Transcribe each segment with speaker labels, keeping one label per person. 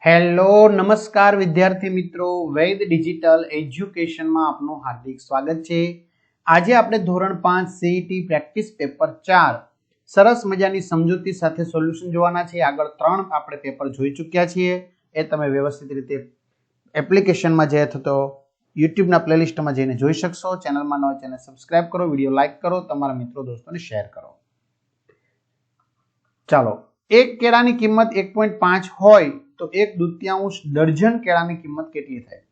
Speaker 1: Hello નમસ્કાર વિદ્યાર્થી મિત્રો, વૈદ ડિજિટલ એજ્યુકેશનમાં આપનું હાર્દિક સ્વાગત છે। આજે આપણે ધોરણ 5 સીઈટી પ્રેક્ટિસ પેપર 4 સરસ મજાની સમજૂતી સાથે સોલ્યુશન જોવાના છે। આગળ 3 આપણે પેપર જોઈ ચૂક્યા છીએ, એ તમે વ્યવસ્થિત રીતે એપ્લિકેશનમાં જે થતો યુટ્યુબના પ્લેલિસ્ટમાં જઈને જોઈ શકશો। ચેનલમાં ન હોય ચેનલ સબસ્ક્રાઇબ કરો, વિડીયો લાઈક કરો, તમારા મિત્રો દોસ્તોને શેર કરો। ચાલો, એક કેળાની કિંમત 1.5 હોય તો 1/2 દર્જન કેળાની કિંમત કેટલી થાય?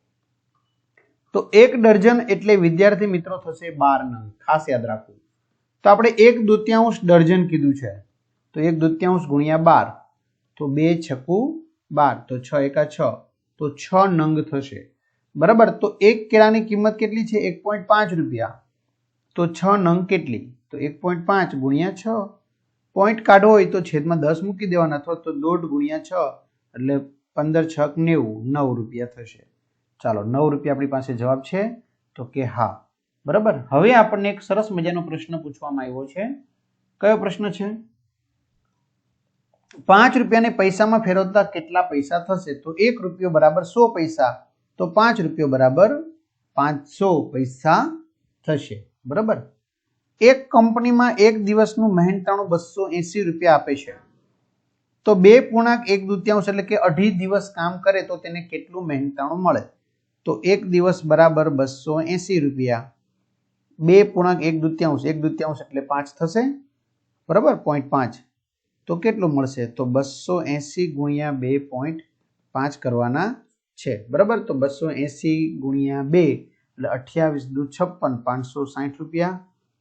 Speaker 1: તો 1 દર્જન એટલે વિદ્યાર્થી મિત્રો થશે 12 નંગ, ખાસ યાદ રાખવું। તો આપણે 1/2 દર્જન કીધું છે, તો 1/2 ગુણ્યા 12 તો 2 છકુ 12, તો 6 એકા 6, તો 6 નંગ થશે, બરાબર। તો એક કેળાની કિંમત કેટલી છે? 1.5 રૂપિયા, તો 6 નંગ કેટલી? તો 1.5 ગુણ્યા 6, પોઈન્ટ કાઢવો હોય તો છેદમાં 10 મૂકી દેવાના, અથવા તો 1.5 ગુણ્યા 6 એટલે 15 છક 90, 9 રૂપિયા થશે। ચાલો, 9 રૂપિયા આપણી પાસે જવાબ છે, તો કે હા, બરાબર। હવે આપણને એક સરસ મજાનો પ્રશ્ન પૂછવામાં આવ્યો છે। કયો પ્રશ્ન છે? 5 રૂપિયાને પૈસામાં ફેરવતા કેટલા પૈસા થશે? તો 1 રૂપિયો બરાબર 100 પૈસા, તો 5 રૂપિયો બરાબર 500 પૈસા થશે, બરાબર। એક કંપનીમાં એક દિવસનું મહેનતાણું 280 રૂપિયા આપે છે, તો 2.1/2 એટલે કે 2.5 દિવસ કામ કરે તો તેને કેટલું મહેનતાણું મળે? તો એક દિવસ બરાબર 280 રૂપિયા, 2.1/2, 1/2 એટલે 5 થશે, બરાબર, 0.5, તો કેટલું મળશે? તો 280 ગુણ્યા 2.5 કરવાના છે, બરાબર। તો 280 ગુણ્યા 2 એટલે 28 × 56, 560 રૂપિયા,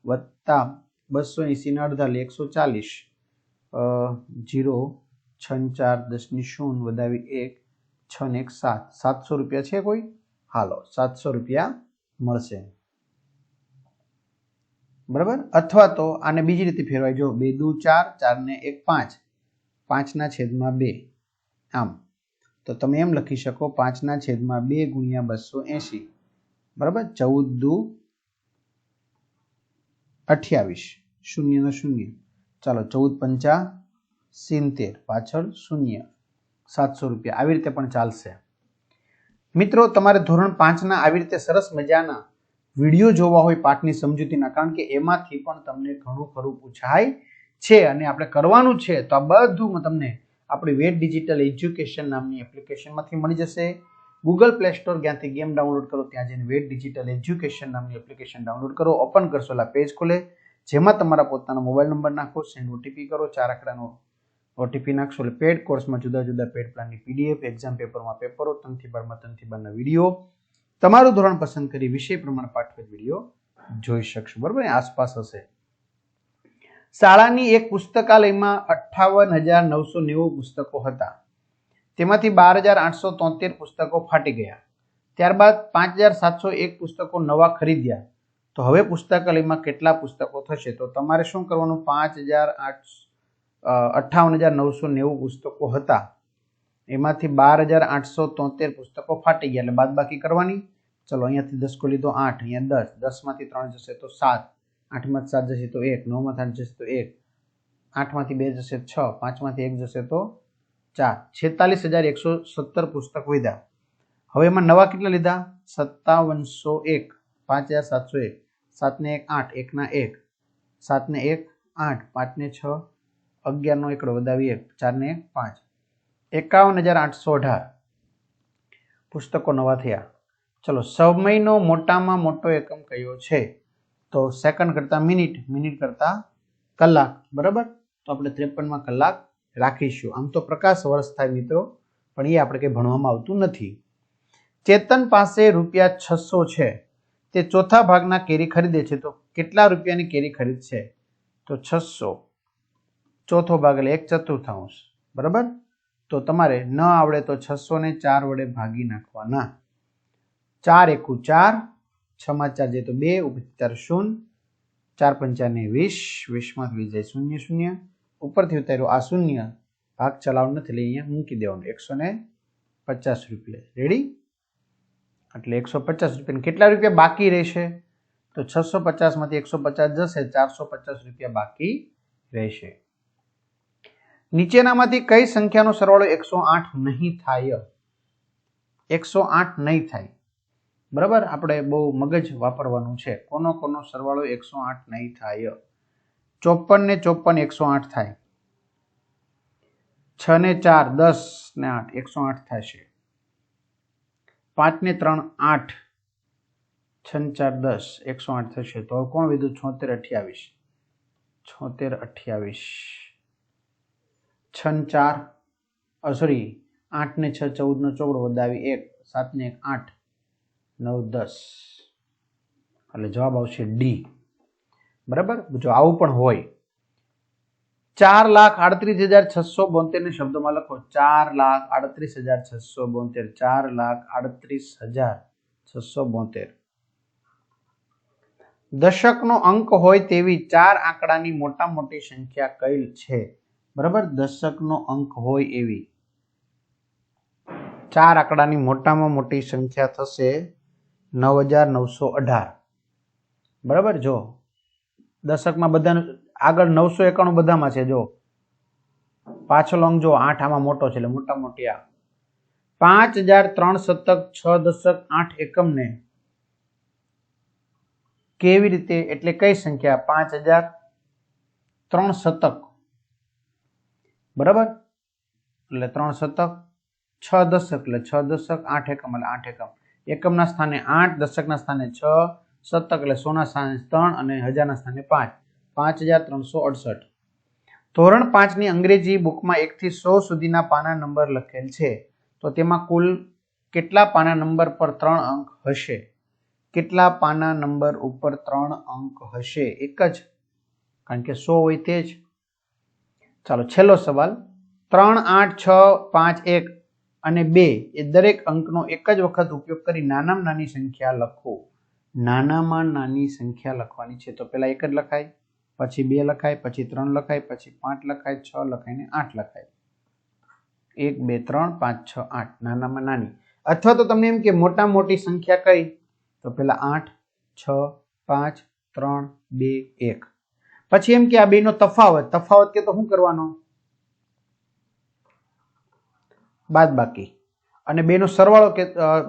Speaker 1: વત્તા 280 ના અડધા એટલે 140, 0 6 4 10 0 વધાવી 1 6 ને 1 7, 700 રૂપિયા છે કોઈ? હાલો, 700 રૂપિયા મળશે, બરાબર। અથવા તો આને બીજી રીતે ફેરવાય, જો 2 દુ 4, 4 ને 1 5, 5 ના છેદમાં 2, આમ તો તમે એમ લખી શકો 5 ના છેદમાં 2 ગુણ્યા 280, બરાબર। 14 દુ 28, 0 નો 0, ચાલો 14 × 5 = 70, પાછળ 0, 700 રૂપિયા। આવી રીતે પણ ચાલશે। મિત્રો, તમારે ધોરણ 5 ના આવી રીતે સરસ મજાના વિડીયો જોવા હોય પાઠની સમજૂતીના, કારણ કે એમાંથી પણ તમને ઘણું ખરું પૂછાય છે અને આપણે કરવાનું છે, તો આ બધું તમને આપણી વેદ ડિજિટલ એજ્યુકેશન નામની એપ્લિકેશનમાંથી મળી જશે। ગૂગલ પ્લે સ્ટોર ત્યાંથી ગેમ ડાઉનલોડ કરો, ત્યાં જઈને વેદ ડિજિટલ એજ્યુકેશન નામની એપ્લિકેશન ડાઉનલોડ કરો, ઓપન કરશો એટલે પેજ ખોલે, જેમાં તમારા પોતાનો મોબાઈલ નંબર નાખો, સેન્ડ ઓટીપી કરો, 4 આંકડાનો ઓટીપી નાખશો એટલે પેડ કોર્સમાં જુદા જુદા પેડ પ્લાનની પીડીએફ, એક્ઝામ પેપરમાં પેપરો, 3 થી 12માં 3 થી 12ના વિડીયો, તમારું ધોરણ પસંદ કરી વિષય પ્રમાણે પાઠવેલ વિડીયો જોઈ શકશો, બરાબર, આસપાસ હશે। શાળાની એક પુસ્તકાલયમાં 58,990 પુસ્તકો હતા, તેમાંથી 12,873 પુસ્તકો ફાટી ગયા, ત્યારબાદ 5,701 પુસ્તકો નવા ખરીદ્યા, તો હવે પુસ્તકાલયમાં કેટલા પુસ્તકો થશે? તો તમારે શું કરવાનું? 58,990 પુસ્તકો હતા, એમાંથી 12,873 પુસ્તકો ફાટી ગયા, એટલે બાદબાકી કરવાની। ચલો, અહીંયાથી 10 કો લીધો 8, અહીંયા 10, 10 માંથી 3 જશે તો 7, 8 માંથી 7 જશે તો 1, 9 માંથી 8 જશે તો 1, 8 માંથી 2 જશે 6, 5 માંથી 1 જશે તો 4, 46,117 પુસ્તક વધ્યા। હવે એમાં નવા કેટલા લીધા? 5701, 5,701, 7 ને 1 8, 1 ના 1, 7 ને 1 8, 5 ને 6 11 નો એકડો વધાવી 1, 4 ને 1 5, 51,818 પુસ્તકો નવા થયા। ચલો, સમયનો મોટામાં મોટો એકમ કયો છે? તો સેકન્ડ કરતા મિનિટ, મિનિટ કરતા કલાક, બરાબર। તો આપણે 53માં કલાક રાખીશું। આમ તો પ્રકાશ વર્ષ થાય મિત્રો, પણ એ આપણે કંઈ ભણવામાં આવતું નથી। ચેતન પાસે ₹600 છે, તે ચોથા ભાગના કેરી ખરીદે છે, તો કેટલા રૂપિયાની કેરી ખરીદશે? તો 600, ચોથો ભાગ એટલે 1/4, બરાબર। તો તમારે ન આવડે તો 600 ને 4 વડે ભાગી નાખવાના, 4 એકુ 4, 6 માં 4 જાય તો 2, ઉપર 4 0, 4 પંચા ને 20, 20 માં 20 જાય 0 0, ઉપરથી ઉતાર્યો આ 0, ભાગ ચલાવવાનું નથી એટલે અહીંયા મૂકી દેવાનું, 150 રૂપિયા, રેડી? એટલે 150 રૂપિયા કેટલા રૂપિયા બાકી રહેશે? તો 650 માંથી 150 જશે, 450 રૂપિયા બાકી રહેશે। નીચેનામાંથી કઈ સંખ્યાનો સરવાળો 108 નહીં થાય? 108 નહીં થાય. બરાબર, આપણે બહુ મગજ વાપરવાનું છે. કોનો સરવાળો 108 નહીં થાય? 54 ને 54 108 થાય. 6 ને 4 10 ને 8 108 થશે. 5 ને 3 8 6 ને 4 10 108 થશે. તો કોણ વિધું? 76 28 76 28 6 ને 4 સોરી 8 ને 6 14 નો ચોગડો વધાવી 1 7 ને 1 8 9 10 એટલે જવાબ આવશે ડી. બરાબર, જો આવું પણ હોય 4,38,672 ને શબ્દોમાં લખો. 4,38,672 4,38,672. દશકનો અંક હોય તેવી 4 આંકડાની મોટા મોટી સંખ્યા કઈ છે? બરાબર, દશકનો અંક હોય એવી 4 આંકડાની મોટામાં મોટી સંખ્યા થશે 9,918. બરાબર, જો દશકમાં બધા આગળ 991 બધામાં છે. જો પાછળ અંક જો 8 આમાં મોટો છે એટલે મોટા મોટી આ 5,003 શતક 6 દશક 8 એકમ ને કેવી રીતે એટલે કઈ સંખ્યા? 5,003 શતક. બરાબર, એટલે 3 શતક 6 દશક એટલે 6 દશક 8 એકમ એટલે 8 એકમ. એકમના સ્થાને 8, દશકના સ્થાને 6, શતક એટલે 100 ના સ્થાને 3 અને 1000 ના સ્થાને 5. 5,368. ધોરણ 5 ની અંગ્રેજી બુકમાં 1 થી 100 સુધીના પાના નંબર લખેલ છે, તો તેમાં કુલ કેટલા પાના નંબર પર 3 અંક હશે? કેટલા પાના નંબર ઉપર 3 અંક હશે? એક જ, કારણ કે 100 હોય તે જ. ચાલો છેલ્લો સવાલ. 3 8 6 5 1 અને 2 એ દરેક અંકનો એક જ વખત ઉપયોગ કરી નાનામાં નાની સંખ્યા લખો. નાનામાં નાની સંખ્યા લખવાની છે, તો પહેલા 1 જ લખાય, પછી 2 લખાય, પછી 3 લખાય, પછી 5 લખાય, 6 લખાય ને 8 લખાય. 1 2 3 5 6 8 નાનામાં નાની. અથવા તો તમને એમ કે મોટા મોટી સંખ્યા કઈ? તો પહેલા 8 6 5 3 2 1. પછી એમ કે આ બેનો તફાવત કે તો શું કરવાનો? બાદબાકી. અને બેનો સરવાળો કે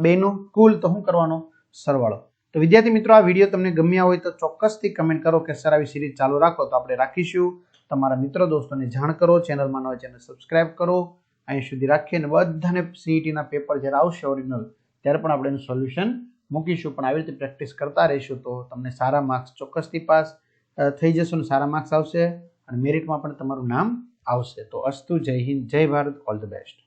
Speaker 1: બેનો કુલ તો શું કરવાનો? સરવાળો. તો વિદ્યાર્થી મિત્રો, આ વિડીયો તમને ગમ્યા હોય તો ચોક્કસથી કમેન્ટ કરો કે સર આવી સિરીઝ ચાલુ રાખો, તો આપણે રાખીશું. તમારા મિત્રો દોસ્તોને જાણ કરો. ચેનલમાં ન હોય ચેનલ સબસ્ક્રાઇબ કરો. અહીં સુધી રાખીએ અને બધાને સીઈટીના પેપર જ્યારે આવશે ઓરિજિનલ, ત્યારે પણ આપણે એનું સોલ્યુશન મૂકીશું. પણ આવી રીતે પ્રેક્ટિસ કરતા રહીશું તો તમને સારા માર્ક્સ ચોક્કસથી પાસ થઈ જશો અને સારા માર્ક્સ આવશે અને મેરિટમાં પણ તમારું નામ આવશે. તો અસ્તુ, જય હિન્દ, જય ભારત, ઓલ ધ બેસ્ટ.